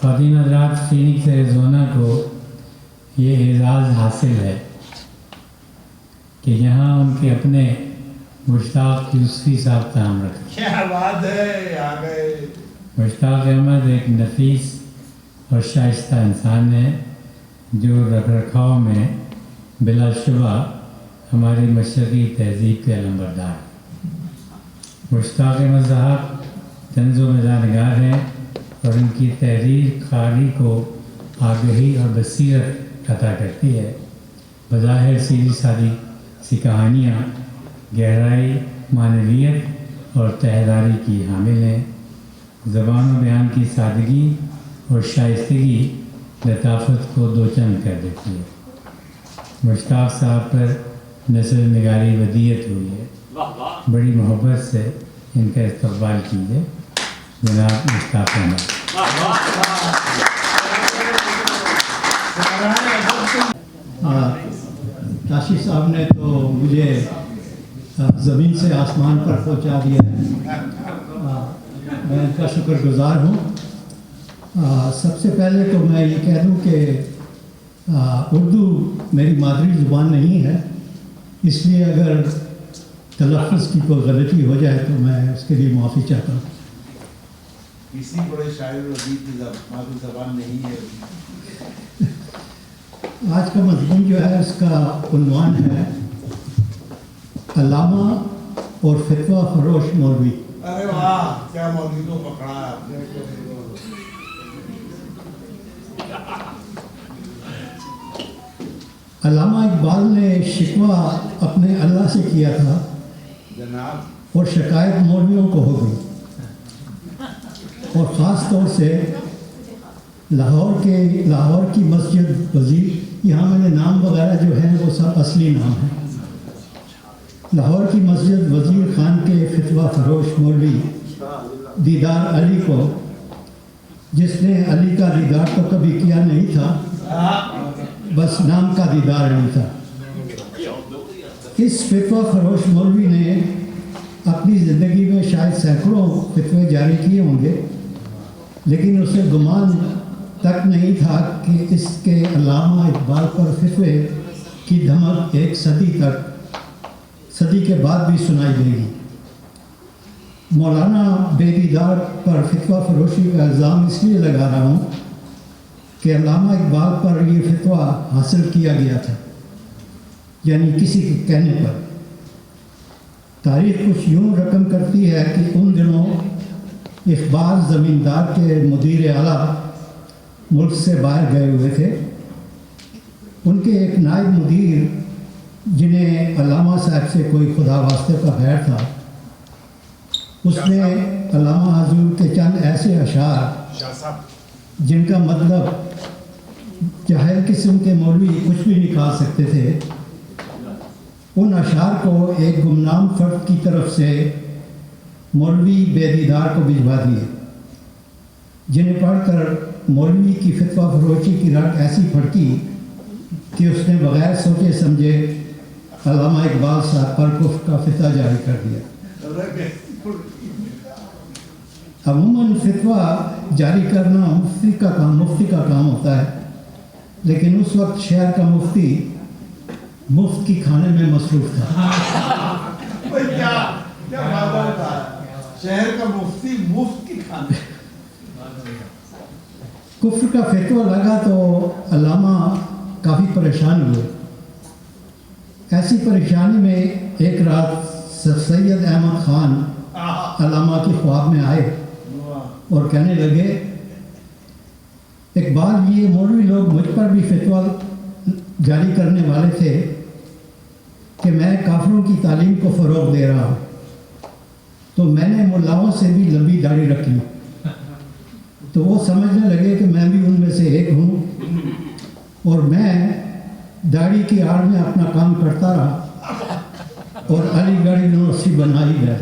خواتین حضرات، Phoenix Arizona کو یہ اعزاز حاصل ہے کہ یہاں ان کے اپنے مشتاق یوسفی صاحب قیام رکھتے ہیں۔ کیا بات ہے، آ گئے۔ مشتاق احمد ایک نفیس اور شائستہ انسان ہے جو رکھ رکھاؤ میں بلا شبہ ہماری مشرقی تہذیب کے علمبردار ہیں۔ مشتاق احمد صاحب طنز و مزاح نگار ہیں اور ان کی تحریر قاری کو آگہی اور بصیرت عطا کرتی ہے۔ بظاہر سیدھی سادی سی کہانیاں گہرائی، معنویت اور تہذاری کی حامل ہیں۔ زبان و بیان کی سادگی اور شائستگی لطافت کو دو چند کر دیتی ہے۔ مشتاق صاحب پر نثر نگاری ودیعت ہوئی ہے۔ بڑی محبت سے ان کا استقبال کیجیے جناب مشتاق احمد۔ کاشی صاحب نے تو مجھے زمین سے آسمان پر پہنچا دیا ہے، میں ان کا شکر گزار ہوں۔ سب سے پہلے تو میں یہ کہہ دوں کہ اردو میری مادری زبان نہیں ہے، اس لیے اگر تلفظ کی کوئی غلطی ہو جائے تو میں اس کے لیے معافی چاہتا ہوں۔ کسی بڑے شاعر و ادیب کی مادری زبان نہیں ہے۔ آج کا مضمون جو ہے اس کا عنوان ہے علامہ اور فتویٰ فروش مولوی۔ ارے واہ، کیا مولوی کو پکڑا ہے آپ نے۔ علامہ اقبال نے شکوہ اپنے اللہ سے کیا تھا جناب، اور شکایت مولویوں کو ہو گئی، اور خاص طور سے لاہور کی مسجد وزیر، یہاں میں نے نام وغیرہ جو ہیں وہ سب اصلی نام ہیں، لاہور کی مسجد وزیر خان کے فتویٰ فروش مولوی دیدار علی کو، جس نے علی کا دیدار تو کبھی کیا نہیں تھا، بس نام کا دیدار علی تھا۔ اس فتویٰ فروش مولوی نے اپنی زندگی میں شاید سینکڑوں فتوے جاری کیے ہوں گے، لیکن اسے گمان تک نہیں تھا کہ اس کے علامہ اقبال پر فتوے کی دھمک ایک صدی کے بعد بھی سنائی دے گی۔ مولانا بے دیدار پر فتویٰ فروشی کا الزام اس لیے لگا رہا ہوں کہ علامہ اقبال پر یہ فتویٰ حاصل کیا گیا تھا، یعنی کسی کے کہنے پر۔ تاریخ کچھ یوں رقم کرتی ہے کہ ان دنوں اخبار زمیندار کے مدیر اعلیٰ ملک سے باہر گئے ہوئے تھے۔ ان کے ایک نائب مدیر، جنہیں علامہ صاحب سے کوئی خدا واسطے کا خیر تھا، اس نے علامہ حضور کے چند ایسے اشعار جن کا مطلب جاہل قسم کے مولوی کچھ بھی نکال سکتے تھے، ان اشعار کو ایک گمنام فرد کی طرف سے مولوی بے دیدار کو بھجوا دیے، جنہیں پڑھ کر مولوی کی فتویٰ فروشی کی رٹ ایسی پھڑکی کہ اس نے بغیر سوچے سمجھے علامہ اقبال صاحب پر کفر کا فتویٰ جاری کر دیا۔ عموماً فتویٰ جاری کرنا مفتی کا کام ہوتا ہے، لیکن اس وقت شہر کا مفتی مفت کی کھانے میں مصروف تھا۔ کیا بات ہے، شہر کا مفتی مفت کی کھانے۔ کفر کا فتویٰ لگا تو علامہ کافی پریشان ہوئے۔ ایسی پریشانی میں ایک رات سید احمد خان علامہ کی خواب میں آئے اور کہنے لگے، اقبال، یہ مولوی لوگ مجھ پر بھی فتویٰ جاری کرنے والے تھے کہ میں کافروں کی تعلیم کو فروغ دے رہا ہوں، تو میں نے ملاؤں سے بھی لمبی داڑھی رکھ لی، تو وہ سمجھنے لگے کہ میں بھی ان میں سے ایک ہوں، اور میں داڑھی کی آڑ میں اپنا کام کرتا رہا اور علی گڑھ یونیورسٹی بنا ہی گیا۔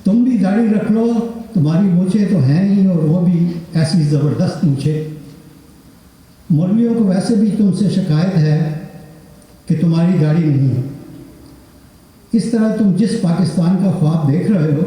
تم بھی داڑھی رکھ لو، تمہاری مونچھیں تو ہیں ہی، اور وہ بھی ایسی زبردست مونچھیں۔ مولویوں کو ویسے بھی تم سے شکایت ہے کہ تمہاری داڑھی نہیں ہے۔ اس طرح تم جس پاکستان کا خواب دیکھ رہے ہو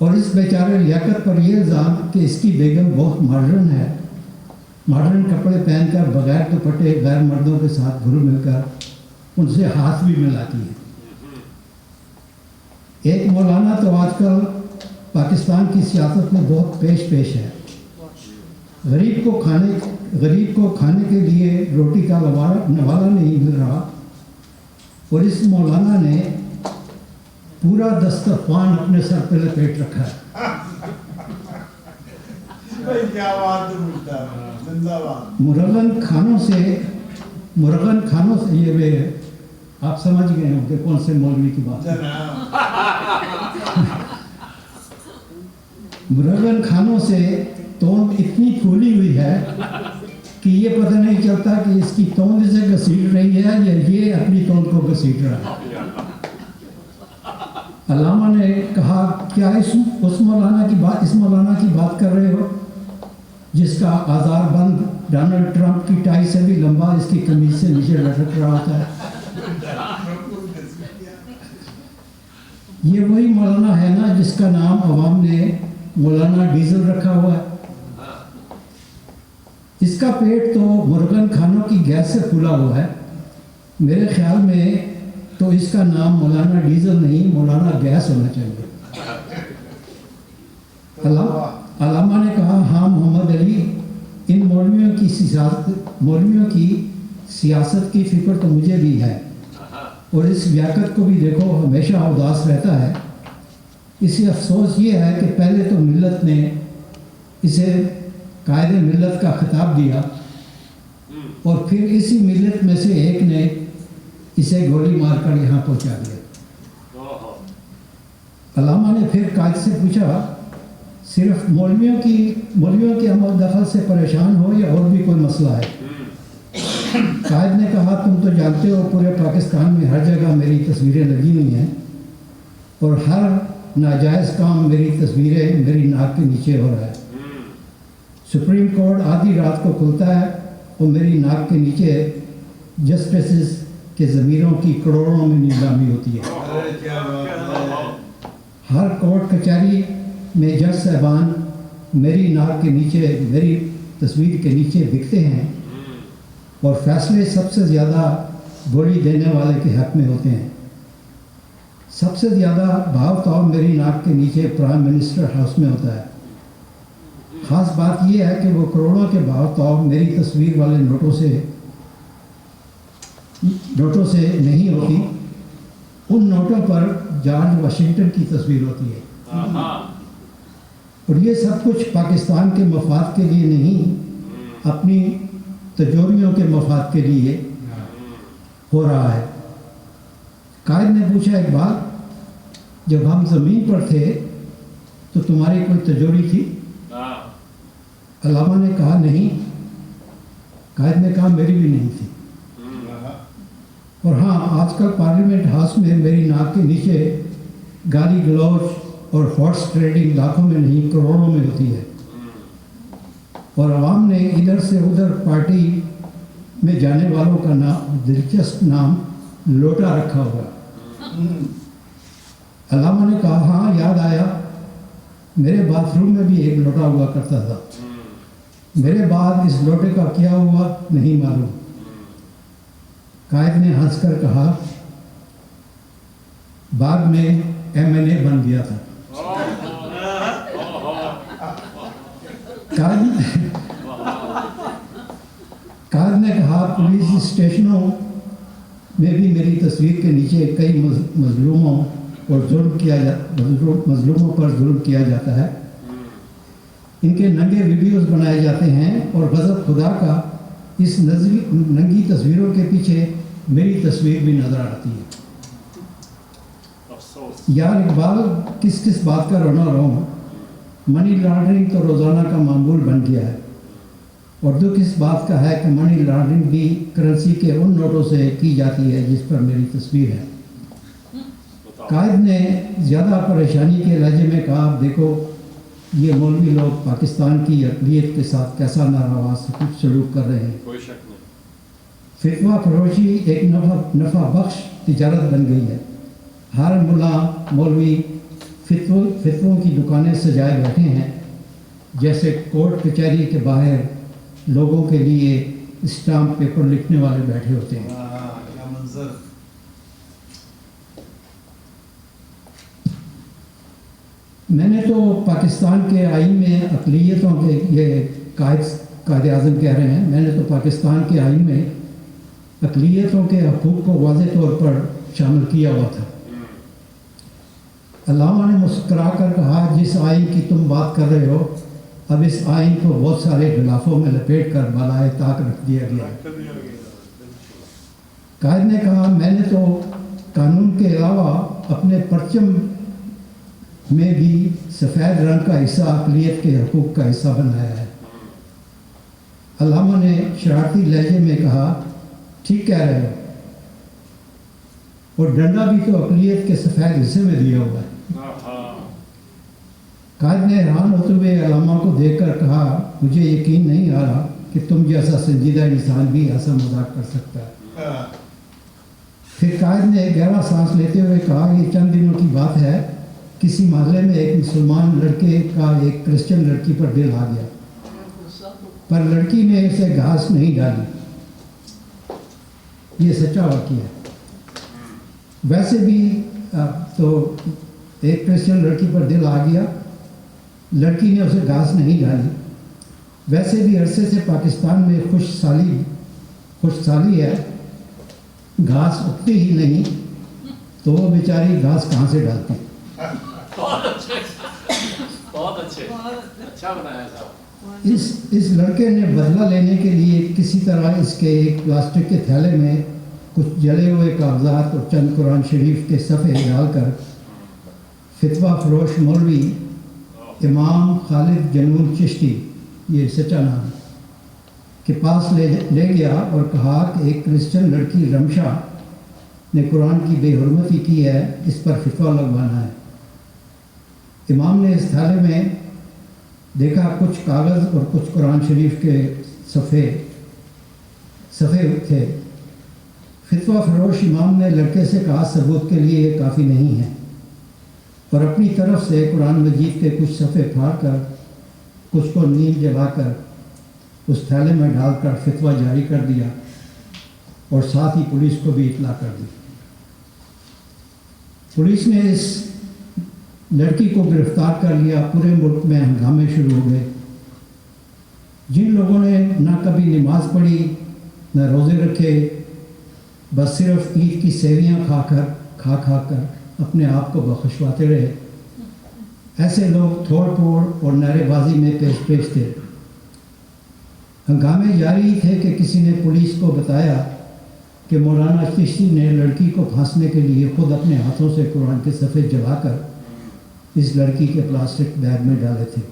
اور اس بیچارے لیاقت پر یہ الزام کہ اس کی بیگم بہت ماڈرن ہے، ماڈرن کپڑے پہن کر بغیر دوپٹے غیر مردوں کے ساتھ گھل مل کر ان سے ہاتھ بھی ملاتی ہے۔ ایک مولانا تو آج کل پاکستان کی سیاست میں بہت پیش ہے۔ غریب کو کھانے کے لیے روٹی کا نوالہ نہیں مل رہا، اور اس مولانا نے پورا دسترخوان اپنے سر پہ لپیٹ رکھا ہے۔ بھائی کیا بات ہے مختار، زندہ باد۔ مرغن کھانوں سے یہ آپ سمجھ گئے ہوں کہ کون سے مولوی کی بات ہے۔ مرغن کھانوں سے توند اتنی پھولی ہوئی ہے کہ یہ پتہ نہیں چلتا کہ اس کی توند اسے گھسیٹ رہی ہے یا یہ اپنی توند کو گھسیٹ رہا ہے۔ علامہ نے کہا کیا اس مولانا کی بات کر رہے ہو جس کا آزار بند ڈونلڈ ٹرمپ کی ٹائی سے بھی لمبا اس کی قمیض سے نیچے لٹک رہا ہوتا ہے؟ یہ وہی مولانا ہے نا جس کا نام عوام نے مولانا ڈیزل رکھا ہوا ہے۔ اس کا پیٹ تو مرغن کھانوں کی گیس سے پھولا ہوا ہے۔ میرے خیال میں تو اس کا نام مولانا ڈیزل نہیں مولانا گیس ہونا چاہیے۔ علامہ نے کہا ہاں محمد علی، ان مولویوں کی سیاست کی فکر تو مجھے بھی ہے، اور اس لیاقت کو بھی دیکھو ہمیشہ اداس رہتا ہے۔ اسے افسوس یہ ہے کہ پہلے تو ملت نے اسے قائد ملت کا خطاب دیا، اور پھر اسی ملت میں سے ایک نے اسے گولی مار کر یہاں پہنچا دیا۔ علامہ نے پھر قائد سے پوچھا صرف مولویوں کے عمل دخل سے پریشان ہو یا اور بھی کوئی مسئلہ ہے؟ قائد نے کہا تم تو جانتے ہو پورے پاکستان میں ہر جگہ میری تصویریں لگی ہوئی ہیں، اور ہر ناجائز کام میری تصویریں میری ناک کے نیچے ہو رہا ہے۔ سپریم کورٹ آدھی رات کو کھلتا ہے اور میری ناک کے نیچے جسٹسز کے ضمیروں کی کروڑوں میں نیلامی ہوتی ہے۔ ہر کورٹ کچہری میں جج صاحبان میری ناک کے نیچے میری تصویر کے نیچے بکتے ہیں، اور فیصلے سب سے زیادہ گولی دینے والے کے حق میں ہوتے ہیں۔ سب سے زیادہ بھاؤ تاؤ میری ناک کے نیچے پرائم منسٹر ہاؤس میں ہوتا ہے۔ خاص بات یہ ہے کہ وہ کروڑوں کے بھاؤ تاؤ میری تصویر والے نوٹوں سے نہیں ہوتی، ان نوٹوں پر جارج واشنگٹن کی تصویر ہوتی ہے۔ اور یہ سب کچھ پاکستان کے مفاد کے لیے نہیں، اپنی تجوریوں کے مفاد کے لیے ہو رہا ہے۔ قائد نے پوچھا ایک بات، جب ہم زمین پر تھے تو تمہاری کوئی تجوری تھی؟ علامہ نے کہا نہیں۔ قائد نے کہا میری بھی نہیں تھی، اور ہاں آج کل پارلیمنٹ ہاؤس میں میری ناک کے نیچے گالی گلوچ اور ہارس ٹریڈنگ لاکھوں میں نہیں کروڑوں میں ہوتی ہے، اور عوام نے ادھر سے ادھر پارٹی میں جانے والوں کا دلچسپ نام لوٹا رکھا ہوا۔ علامہ نے کہا ہاں یاد آیا، میرے باتھ روم میں بھی ایک لوٹا ہوا کرتا تھا، میرے بعد اس لوٹے کا کیا ہوا نہیں معلوم۔ قائد نے ہنس کر کہا بعد میں MNA بن گیا تھا۔ قائد نے کہا پولیس اسٹیشنوں میں بھی میری تصویر کے نیچے کئی مظلوموں پر ظلم کیا جاتا ہے، ان کے ننگے ویڈیوز بنائے جاتے ہیں، اور غضب خدا کا اس ننگی تصویروں کے پیچھے میری تصویر بھی نظر آتی ہے۔ یار اقبال، کس بات کا رونا رہوں، منی لانڈرنگ تو روزانہ کا معمول بن گیا ہے، اور دکھ اس بات کا ہے کہ منی لانڈرنگ بھی کرنسی کے ان نوٹوں سے کی جاتی ہے جس پر میری تصویر ہے۔ قائد نے زیادہ پریشانی کے لہجے میں کہا دیکھو یہ مولوی لوگ پاکستان کی اقلیت کے ساتھ کیسا ناروا سلوک کر رہے ہیں۔ کوئی شک نہیں۔ فتویٰ فروشی ایک نفع بخش تجارت بن گئی ہے۔ ہر ملا مولوی فتووں کی دکانیں سجائے بیٹھے ہیں، جیسے کورٹ کچہری کے باہر لوگوں کے لیے اسٹامپ پیپر لکھنے والے بیٹھے ہوتے ہیں۔ کیا منظر! میں نے تو پاکستان کے آئین میں اقلیتوں کے، یہ قائد اعظم کہہ رہے ہیں، میں نے تو پاکستان کے آئین میں اقلیتوں کے حقوق کو واضح طور پر شامل کیا ہوا تھا۔ علامہ نے مسکرا کر کہا، جس آئین کی تم بات کر رہے ہو، اب اس آئین کو بہت سارے غلافوں میں لپیٹ کر بالائے طاق رکھ دیا گیا۔ قائد نے کہا، میں نے تو قانون کے علاوہ اپنے پرچم میں بھی سفید رنگ کا حصہ اقلیت کے حقوق کا حصہ بنایا ہے۔ علامہ نے شرارتی لہجے میں کہا، ٹھیک کہہ رہے ہو، اور ڈنڈا بھی تو اقلیت کے سفید حصے میں دیا ہوا ہے۔ قائد نے حیران ہوتے ہوئے علامہ کو دیکھ کر کہا، مجھے یقین نہیں آ رہا کہ تم جیسا سنجیدہ انسان بھی ایسا مذاق کر سکتا ہے۔ پھر قائد نے گہرا سانس لیتے ہوئے کہا، یہ چند دنوں کی بات ہے، کسی محلے میں ایک مسلمان لڑکے کا ایک کرسچن لڑکی پر دل آ گیا، پر لڑکی نے اسے گھاس نہیں ڈالی۔ یہ سچا واقعہ ہے۔ ویسے بھی تو ایک کرسچن لڑکی پر دل آ گیا، لڑکی نے اسے گھاس نہیں ڈالی۔ ویسے بھی عرصے سے پاکستان میں خوش سالی ہے، گھاس اگتی ہی نہیں، تو وہ بیچاری گھاس کہاں سے ڈالتی؟ بہت اچھے اچھا بنایا صاحب۔ اس لڑکے نے بدلہ لینے کے لیے کسی طرح اس کے ایک پلاسٹک کے تھیلے میں کچھ جلے ہوئے کاغذات اور چند قرآن شریف کے صفحے ڈال کر فتویٰ فروش مولوی امام خالد جنون چشتی، یہ سچا نام ہے، کے پاس لے گیا اور کہا کہ ایک کرسچن لڑکی رمشا نے قرآن کی بے حرمتی کی ہے، اس پر فتویٰ لگوانا ہے۔ امام نے اس تھیلے میں دیکھا کچھ کاغذ اور کچھ قرآن شریف کے صفحے تھے۔ فتویٰ فروش امام نے لڑکے سے کہا، ثبوت کے لیے یہ کافی نہیں ہے، اور اپنی طرف سے قرآن مجید کے کچھ صفحے پھاڑ کر کچھ کو نیم جلا کر اس تھیلے میں ڈال کر فتویٰ جاری کر دیا، اور ساتھ ہی پولیس کو بھی اطلاع کر دی۔ پولیس نے اس لڑکی کو گرفتار کر لیا۔ پورے ملک میں ہنگامے شروع ہو گئے۔ جن لوگوں نے نہ کبھی نماز پڑھی نہ روزے رکھے، بس صرف عید کی سیویاں کھا کر اپنے آپ کو بخشواتے رہے، ایسے لوگ تھوڑ پھوڑ اور نعرے بازی میں پیش تھے۔ ہنگامے جاری تھے کہ کسی نے پولیس کو بتایا کہ مولانا چشتی نے لڑکی کو پھانسنے کے لیے خود اپنے ہاتھوں سے قرآن کے صفحے جلا کر اس لڑکی کے پلاسٹک بیگ میں ڈالے تھے۔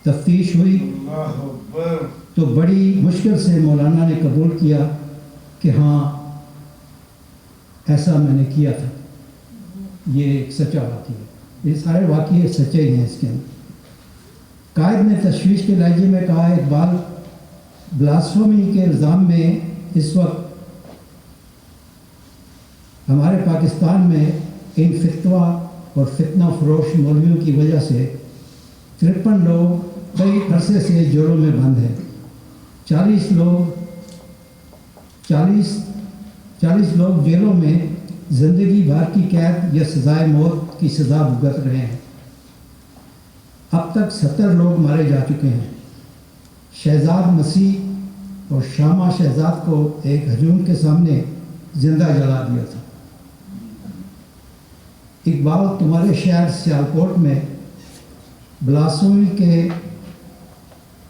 تفتیش ہوئی تو بڑی مشکل سے مولانا نے قبول کیا کہ ہاں ایسا میں نے کیا تھا۔ یہ ایک سچا واقعہ ہے، یہ سارے واقعے سچے ہی ہیں اس کے اندر۔ قائد نے تشویش کے لہجے میں کہا، اقبال، بلاسفمی کے الزام میں اس وقت ہمارے پاکستان میں ان فتویٰ اور فتنہ فروش مولویوں کی وجہ سے 53 لوگ کئی عرصے سے جیلوں میں بند ہیں۔ 40 لوگ جیلوں میں زندگی بھر کی قید یا سزائے موت کی سزا بھگت رہے ہیں۔ اب تک 70 لوگ مارے جا چکے ہیں۔ شہزاد مسیح اور شامہ شہزاد کو ایک ہجوم کے سامنے زندہ جلا دیا تھا۔ اقبال، تمہارے شہر سیالکوٹ میں بلاسفمی کے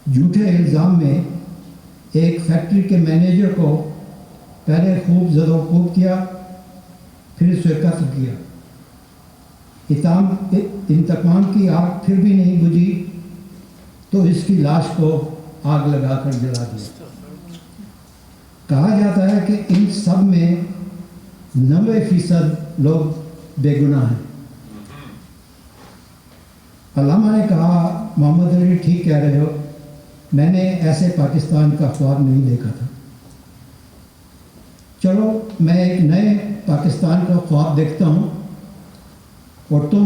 جھوٹے الزام میں ایک فیکٹری کے مینیجر کو پہلے خوب زد و کوب کیا، پھر اسے قتل کیا۔ انتقام کی آگ پھر بھی نہیں بجھی تو اس کی لاش کو آگ لگا کر جلا دیا۔ کہا جاتا ہے کہ ان سب میں 90% لوگ بے گناہ ہیں۔ علامہ نے کہا، محمد علی ٹھیک کہہ رہے ہو، میں نے ایسے پاکستان کا خواب نہیں دیکھا تھا۔ چلو میں ایک نئے پاکستان کا خواب دیکھتا ہوں، اور تم